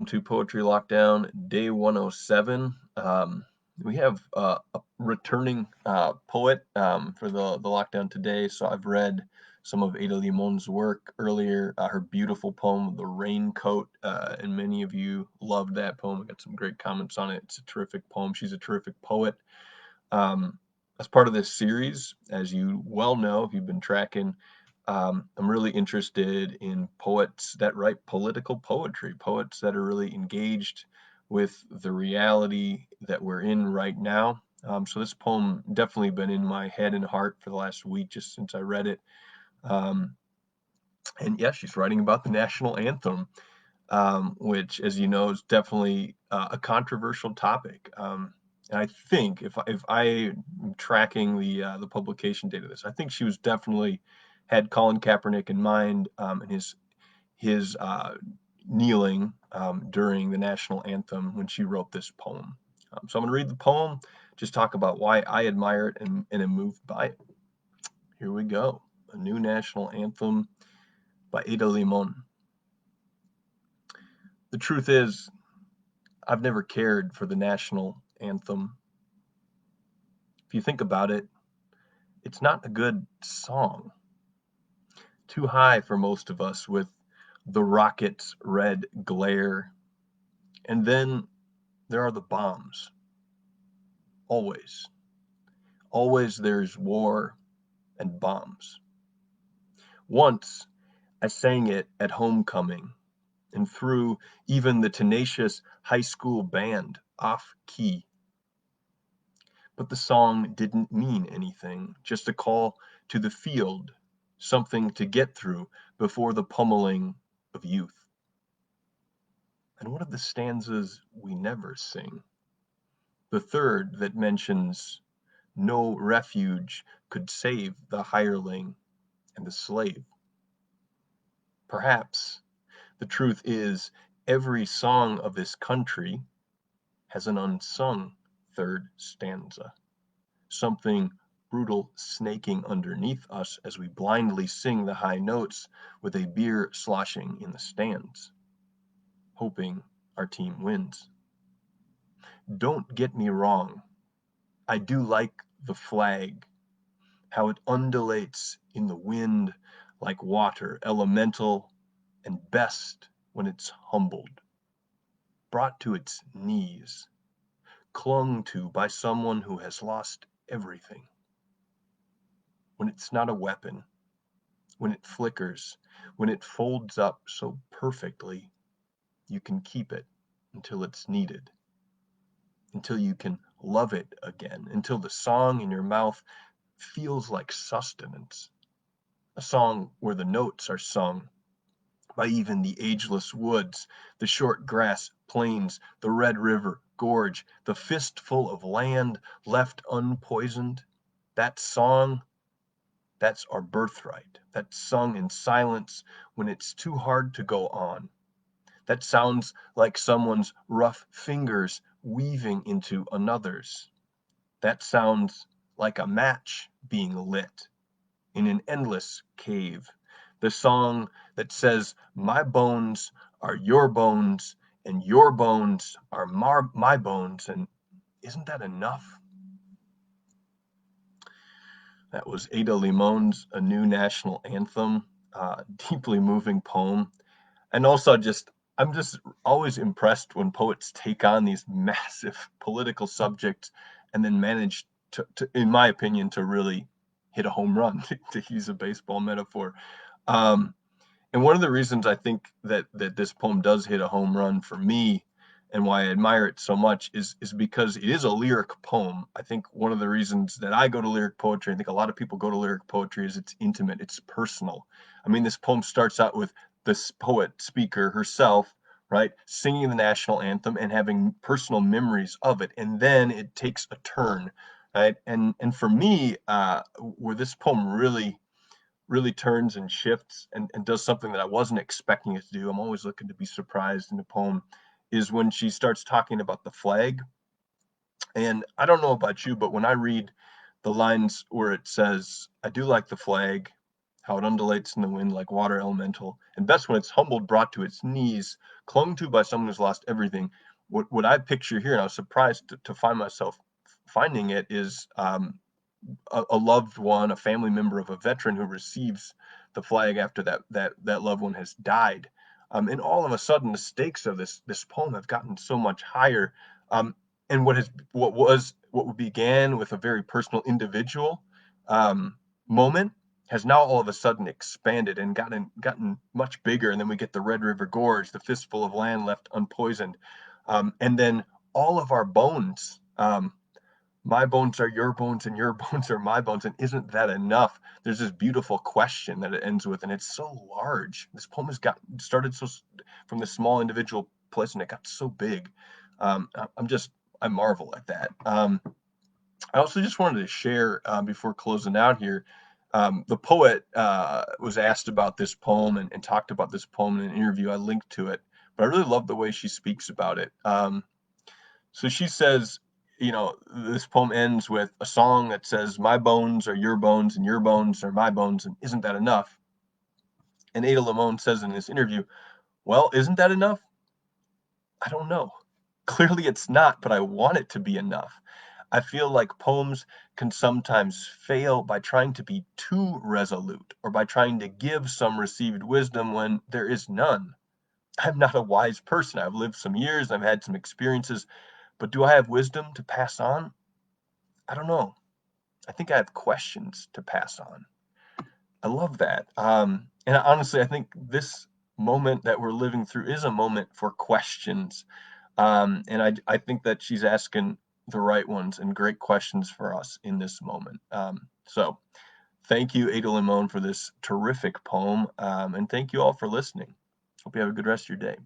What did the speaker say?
to Poetry Lockdown, day 107. We have a returning poet for the lockdown today. So I've read some of Ada Limon's work earlier, her beautiful poem, The Raincoat, and many of you loved that poem. I got some great comments on it. It's a terrific poem. She's a terrific poet. As part of this series, as you well know, if you've been tracking, I'm really interested in poets that write political poetry, poets that are really engaged with the reality that we're in right now. So this poem definitely been in my head and heart for the last week, just since I read it. And yeah, she's writing about the national anthem, which, as you know, is definitely a controversial topic. And I think if I am tracking the publication date of this, I think she was definitely had Colin Kaepernick in mind, and his kneeling during the national anthem when she wrote this poem. So I'm going to read the poem, just talk about why I admire it and am moved by it. Here we go. A New National Anthem by Ada Limón. The truth is, I've never cared for the national anthem. If you think about it, it's not a good song. Too high for most of us, with the rocket's red glare. And then there are the bombs. Always. Always there's war and bombs. Once I sang it at homecoming and threw even the tenacious high school band off key. But the song didn't mean anything, just a call to the field, something to get through before the pummeling of youth. And what of the stanzas we never sing? The third that mentions no refuge could save the hireling and the slave. Perhaps the truth is every song of this country has an unsung third stanza, something brutal snaking underneath us as we blindly sing the high notes with a beer sloshing in the stands, hoping our team wins. Don't get me wrong, I do like the flag, how it undulates in the wind like water, elemental and best when it's humbled, brought to its knees, clung to by someone who has lost everything. When it's not a weapon, when it flickers, when it folds up so perfectly, you can keep it until it's needed, until you can love it again, until the song in your mouth feels like sustenance, a song where the notes are sung by even the ageless woods, the short grass plains, the Red River gorge, the fistful of land left unpoisoned. That song, that's our birthright. That's sung in silence when it's too hard to go on. That sounds like someone's rough fingers weaving into another's. That sounds like a match being lit in an endless cave. The song that says, my bones are your bones, and your bones are my bones. And isn't that enough? That was Ada Limon's A New National Anthem, deeply moving poem. And also I'm just always impressed when poets take on these massive political subjects and then manage to in my opinion, to really hit a home run, to use a baseball metaphor. Um, and one of the reasons I think that this poem does hit a home run for me and why I admire it so much is because it is a lyric poem. I think one of the reasons that I go to lyric poetry, I think a lot of people go to lyric poetry, is it's intimate, it's personal. I mean, this poem starts out with this poet speaker herself, right, singing the national anthem and having personal memories of it, and then it takes a turn, right? And for me, where this poem really turns and shifts and does something that I wasn't expecting it to do. I'm always looking to be surprised in a poem, is when she starts talking about the flag. And I don't know about you, but when I read the lines where it says, I do like the flag, how it undulates in the wind like water elemental, and best when it's humbled, brought to its knees, clung to by someone who's lost everything. What I picture here, and I was surprised to find myself finding it, is a loved one, a family member of a veteran who receives the flag after that loved one has died. And all of a sudden, the stakes of this poem have gotten so much higher. Um, and what began with a very personal individual moment has now all of a sudden expanded and gotten much bigger. And then we get the Red River Gorge, the fistful of land left unpoisoned, and then all of our bones. My bones are your bones and your bones are my bones, and isn't that enough? There's this beautiful question that it ends with, and it's so large. This poem has got started from this small individual place, and it got so big. I marvel at that. I also just wanted to share before closing out here. The poet was asked about this poem and talked about this poem in an interview. I linked to it, but I really love the way she speaks about it. So she says, this poem ends with a song that says, "My bones are your bones and your bones are my bones, and isn't that enough?" And Ada Limón says in this interview, "Well, isn't that enough? I don't know. Clearly it's not, but I want it to be enough." I feel like poems can sometimes fail by trying to be too resolute or by trying to give some received wisdom when there is none. I'm not a wise person. I've lived some years, I've had some experiences, but do I have wisdom to pass on? I don't know. I think I have questions to pass on. I love that. And honestly, I think this moment that we're living through is a moment for questions. And I think that she's asking the right ones and great questions for us in this moment. So thank you, Ada Limón, for this terrific poem. And thank you all for listening. Hope you have a good rest of your day.